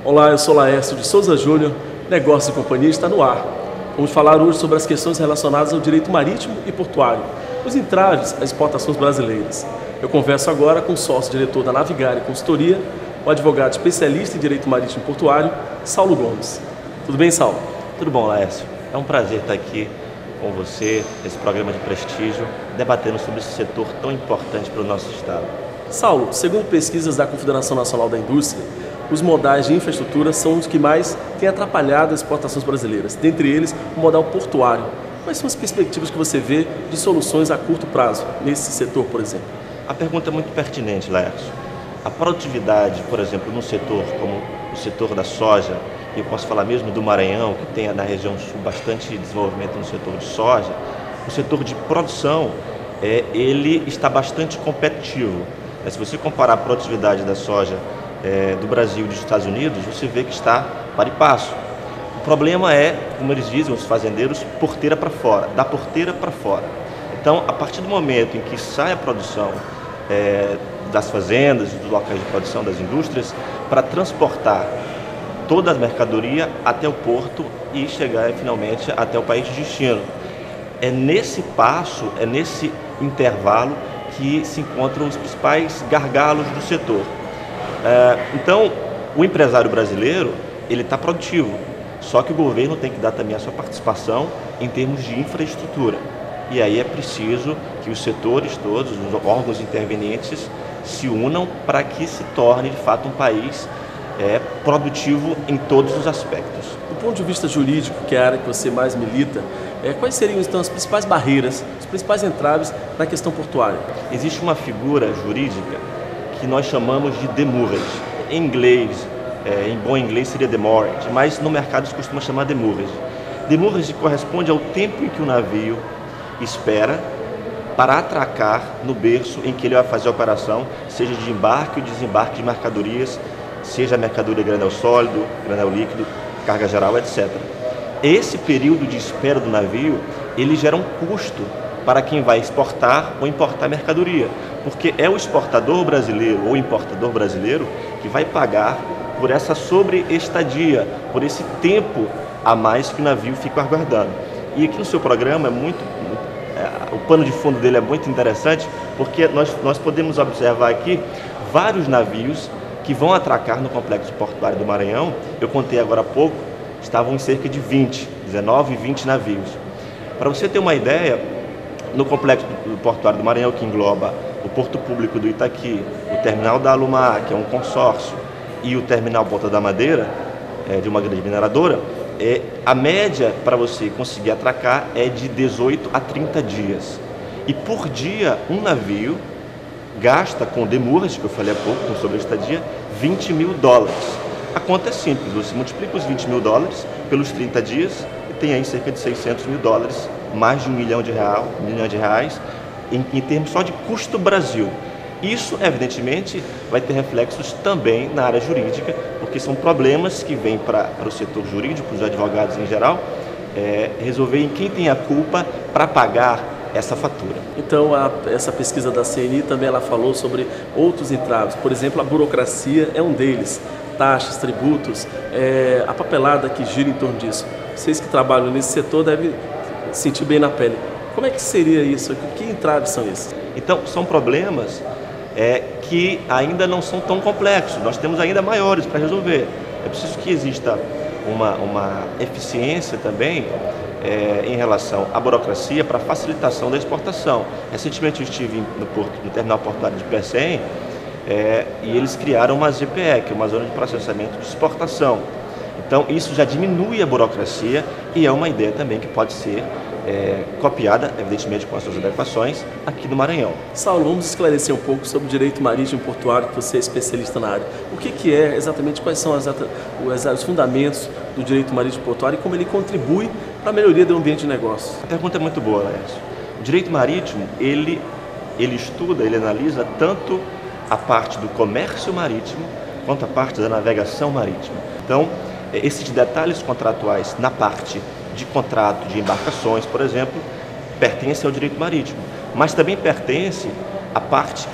Olá, eu sou Laércio de Souza Júnior, Negócio e Companhia está no ar. Vamos falar hoje sobre as questões relacionadas ao direito marítimo e portuário, os entraves às exportações brasileiras. Eu converso agora com o sócio-diretor da Navigária Consultoria, o advogado especialista em direito marítimo e portuário, Saulo Gomes. Tudo bem, Saulo? Tudo bom, Laércio? É um prazer estar aqui com você, nesse programa de prestígio, debatendo sobre esse setor tão importante para o nosso Estado. Saulo, segundo pesquisas da Confederação Nacional da Indústria, os modais de infraestrutura são os que mais têm atrapalhado as exportações brasileiras, dentre eles o modal portuário. Quais são as perspectivas que você vê de soluções a curto prazo nesse setor, por exemplo? A pergunta é muito pertinente, Laércio. A produtividade, por exemplo, num setor como o setor da soja, e eu posso falar mesmo do Maranhão, que tem na região sul bastante desenvolvimento no setor de soja, o setor de produção, ele está bastante competitivo. Se você comparar a produtividade da soja do Brasil e dos Estados Unidos, você vê que está para e passo. O problema é, como eles dizem, os fazendeiros, porteira para fora, da porteira para fora. Então, a partir do momento em que sai a produção das fazendas, dos locais de produção, das indústrias, para transportar toda a mercadoria até o porto e chegar finalmente até o país de destino. É nesse passo, é nesse intervalo que se encontram os principais gargalos do setor. Então, o empresário brasileiro, ele está produtivo, só que o governo tem que dar também a sua participação em termos de infraestrutura. E aí é preciso que os setores todos, os órgãos intervenientes, se unam para que se torne, de fato, um país produtivo em todos os aspectos. Do ponto de vista jurídico, que é a área que você mais milita, quais seriam então as principais barreiras, os principais entraves na questão portuária? Existe uma figura jurídica que nós chamamos de demurrage. Em inglês, em bom inglês seria demurrage, mas no mercado se costuma chamar demurrage. Demurrage corresponde ao tempo em que o navio espera para atracar no berço em que ele vai fazer a operação, seja de embarque ou desembarque de mercadorias, seja a mercadoria granel sólido, granel líquido, carga geral, etc. Esse período de espera do navio, ele gera um custo para quem vai exportar ou importar mercadoria, porque é o exportador brasileiro ou importador brasileiro que vai pagar por essa sobreestadia, por esse tempo a mais que o navio fica aguardando. E aqui no seu programa o pano de fundo dele é muito interessante, porque nós podemos observar aqui vários navios que vão atracar no complexo portuário do Maranhão. Eu contei agora há pouco, estavam em cerca de 19 e 20 navios. Para você ter uma ideia, no complexo portuário do Maranhão, que engloba o Porto Público do Itaqui, o terminal da Alumar, que é um consórcio, e o terminal Ponta da Madeira, de uma grande mineradora, a média para você conseguir atracar é de 18 a 30 dias. E por dia, um navio gasta com demurrage, que eu falei há pouco, com sobreestadia, $20 mil. A conta é simples, você multiplica os $20 mil pelos 30 dias e tem aí cerca de $600 mil, mais de R$1 milhão em termos só de custo Brasil. Isso, evidentemente, vai ter reflexos também na área jurídica, porque são problemas que vêm para o setor jurídico, os advogados em geral, resolver em quem tem a culpa para pagar essa fatura. Então, essa pesquisa da CNI também ela falou sobre outros entraves. Por exemplo, a burocracia é um deles. Taxas, tributos, a papelada que gira em torno disso. Vocês que trabalham nesse setor devem sentir bem na pele. Como é que seria isso? Que entraves são esses? Então, são problemas que ainda não são tão complexos. Nós temos ainda maiores para resolver. É preciso que exista uma eficiência também em relação à burocracia para facilitação da exportação. Recentemente eu estive no terminal portuário de Pecém e eles criaram uma ZPE, que é uma zona de processamento de exportação. Então isso já diminui a burocracia e é uma ideia também que pode ser copiada, evidentemente com as suas adequações, aqui no Maranhão. Saulo, vamos esclarecer um pouco sobre o direito marítimo e portuário, que você é especialista na área. O que é exatamente, quais são os fundamentos do direito marítimo e portuário e como ele contribui para a melhoria do ambiente de negócio? A pergunta é muito boa, Laércio. O direito marítimo, ele estuda, ele analisa tanto a parte do comércio marítimo quanto a parte da navegação marítima. Então, esses detalhes contratuais na parte de contrato de embarcações, por exemplo, pertence ao direito marítimo, mas também pertence à parte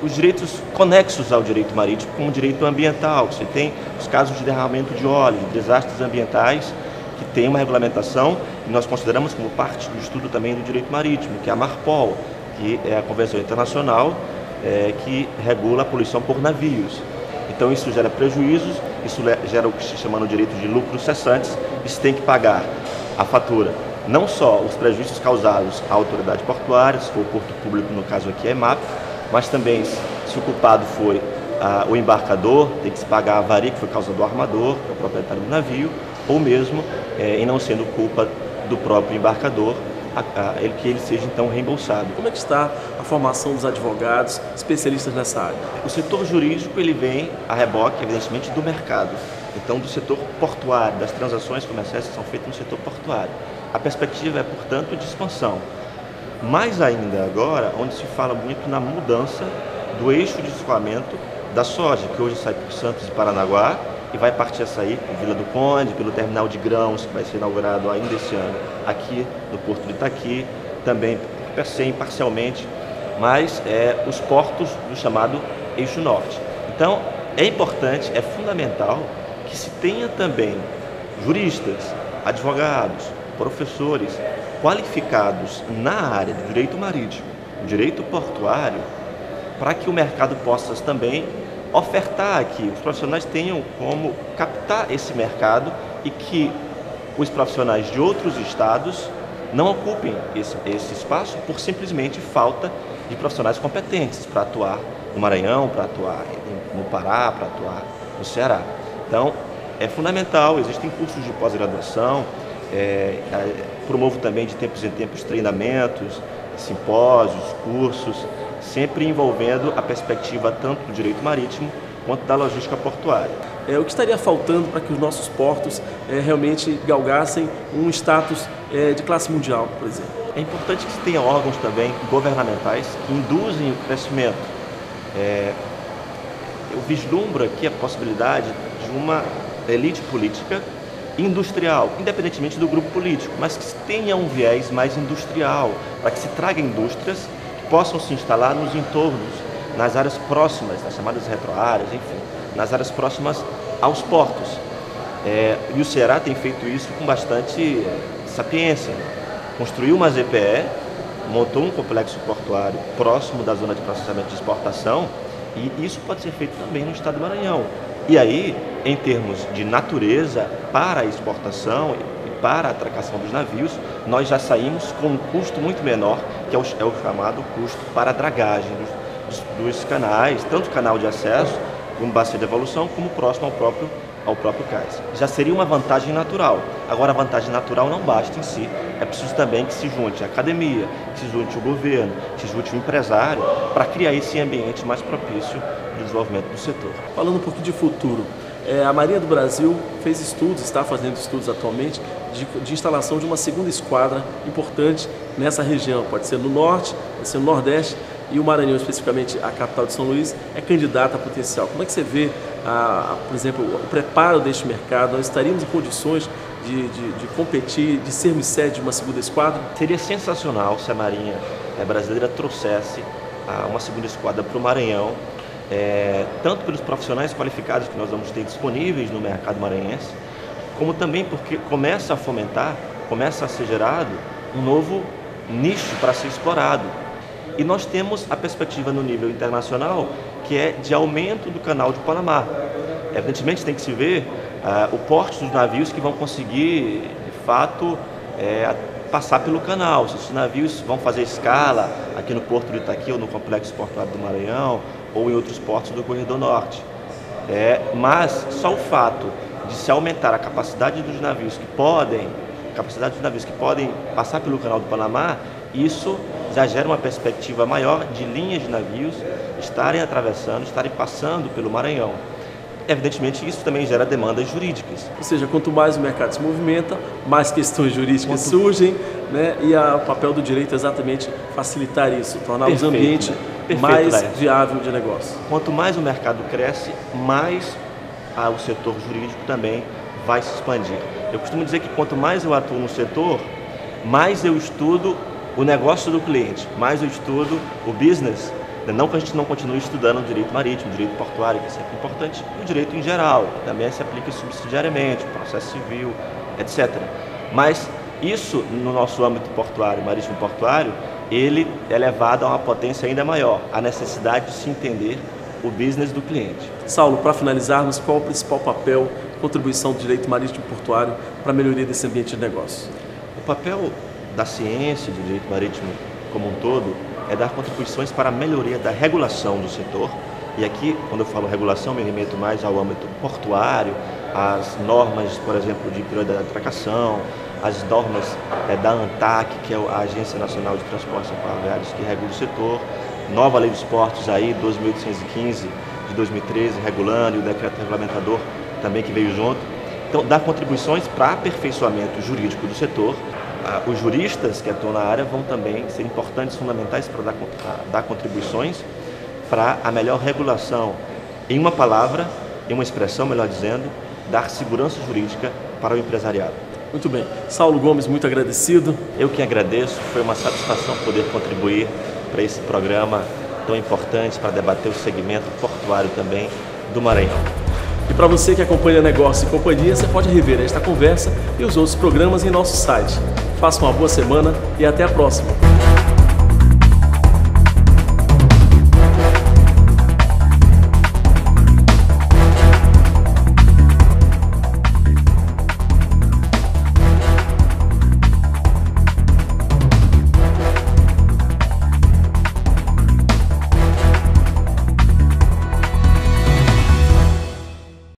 os direitos conexos ao direito marítimo, como o direito ambiental. Você tem os casos de derramamento de óleo, de desastres ambientais, que tem uma regulamentação que nós consideramos como parte do estudo também do direito marítimo, que é a MARPOL, que é a Convenção Internacional que regula a poluição por navios. Então isso gera prejuízos, isso gera o que se chama no direito de lucros cessantes, e se tem que pagar a fatura, não só os prejuízos causados à autoridade portuária, se for o porto público, no caso aqui é EMAP, mas também se o culpado foi o embarcador, tem que se pagar a avaria que foi causa do armador, que é o proprietário do navio, ou mesmo, em não sendo culpa do próprio embarcador, que ele seja então reembolsado. Como é que está a formação dos advogados especialistas nessa área? O setor jurídico ele vem a reboque, evidentemente, do mercado. Então, do setor portuário, das transações comerciais que são feitas no setor portuário. A perspectiva é, portanto, de expansão. Mais ainda agora, onde se fala muito na mudança do eixo de escoamento da soja, que hoje sai por Santos e Paranaguá, e vai partir a sair por Vila do Conde, pelo terminal de grãos, que vai ser inaugurado ainda esse ano, aqui no Porto de Itaqui, também por Pecém, parcialmente, mas os portos do chamado Eixo Norte. Então, é importante, é fundamental que se tenha também juristas, advogados, professores qualificados na área do direito marítimo, do direito portuário, para que o mercado possa também ofertar aqui, os profissionais tenham como captar esse mercado e que os profissionais de outros estados não ocupem esse espaço por simplesmente falta de profissionais competentes para atuar no Maranhão, para atuar no Pará, para atuar no Ceará. Então, é fundamental, existem cursos de pós-graduação, promovo também de tempos em tempos treinamentos, simpósios, cursos, sempre envolvendo a perspectiva tanto do direito marítimo quanto da logística portuária. O que estaria faltando para que os nossos portos realmente galgassem um status de classe mundial, por exemplo? É importante que se tenha órgãos também governamentais que induzem o crescimento. Eu vislumbro aqui a possibilidade de uma elite política industrial, independentemente do grupo político, mas que tenha um viés mais industrial, para que se traga indústrias que possam se instalar nos entornos, nas áreas próximas, nas chamadas retroáreas, enfim, nas áreas próximas aos portos. E o Ceará tem feito isso com bastante sapiência. Construiu uma ZPE, montou um complexo portuário próximo da zona de processamento de exportação, e isso pode ser feito também no estado do Maranhão. E aí, em termos de natureza, para a exportação e para a atracação dos navios, nós já saímos com um custo muito menor, que é o chamado custo para a dragagem dos canais, tanto o canal de acesso, como bacia de evolução, como próximo ao próprio cais. Já seria uma vantagem natural. Agora, a vantagem natural não basta em si, é preciso também que se junte a academia, que se junte o governo, que se junte o empresário, para criar esse ambiente mais propício para o desenvolvimento do setor. Falando um pouquinho de futuro, a Marinha do Brasil fez estudos, está fazendo estudos atualmente, de instalação de uma segunda esquadra importante nessa região. Pode ser no norte, pode ser no nordeste, e o Maranhão, especificamente a capital de São Luís, é candidata a potencial. Como é que você vê, por exemplo, o preparo deste mercado? Nós estaríamos em condições de competir, de sermos sede de uma segunda esquadra? Seria sensacional se a Marinha brasileira trouxesse uma segunda esquadra para o Maranhão, tanto pelos profissionais qualificados que nós vamos ter disponíveis no mercado maranhense, como também porque começa a fomentar, começa a ser gerado um novo nicho para ser explorado. E nós temos a perspectiva no nível internacional, que é de aumento do canal de Panamá. Evidentemente tem que se ver o porte dos navios que vão conseguir, de fato, passar pelo canal. Se os navios vão fazer escala aqui no Porto de Itaqui ou no Complexo Portuário do Maranhão ou em outros portos do Corredor Norte. Mas só o fato de se aumentar a capacidade dos navios que podem passar pelo canal do Panamá, isso já gera uma perspectiva maior de linhas de navios estarem atravessando, estarem passando pelo Maranhão. Evidentemente, isso também gera demandas jurídicas. Ou seja, quanto mais o mercado se movimenta, mais questões jurídicas surgem, né? E o papel do direito é exatamente facilitar isso, tornar os ambientes mais viável de negócio. Quanto mais o mercado cresce, mais o setor jurídico também vai se expandir. Eu costumo dizer que quanto mais eu atuo no setor, mais eu estudo o negócio do cliente, mais eu estudo o business, Não que a gente não continue estudando o direito marítimo, o direito portuário, que é sempre importante, e o direito em geral, que também se aplica subsidiariamente, o processo civil, etc. Mas isso, no nosso âmbito portuário, marítimo portuário, ele é levado a uma potência ainda maior, a necessidade de se entender o business do cliente. Saulo, para finalizarmos, qual é o principal papel, contribuição do direito marítimo portuário para a melhoria desse ambiente de negócio? O papel da ciência do direito marítimo como um todo é dar contribuições para a melhoria da regulação do setor. E aqui, quando eu falo regulação, me remeto mais ao âmbito portuário, às normas, por exemplo, de prioridade de atracação, as normas da ANTAC, que é a Agência Nacional de Transportes Aquaviários, que regula o setor, nova Lei dos Portos aí, 12.815 de 2013, regulando, e o decreto regulamentador também que veio junto. Então, dar contribuições para aperfeiçoamento jurídico do setor. Os juristas que atuam na área vão também ser importantes, fundamentais para dar contribuições para a melhor regulação. Em uma palavra, em uma expressão, melhor dizendo, dar segurança jurídica para o empresariado. Muito bem. Saulo Gomes, muito agradecido. Eu que agradeço, foi uma satisfação poder contribuir para esse programa tão importante para debater o segmento portuário também do Maranhão. E para você que acompanha Negócio e Companhia, você pode rever esta conversa e os outros programas em nosso site. Faça uma boa semana e até a próxima.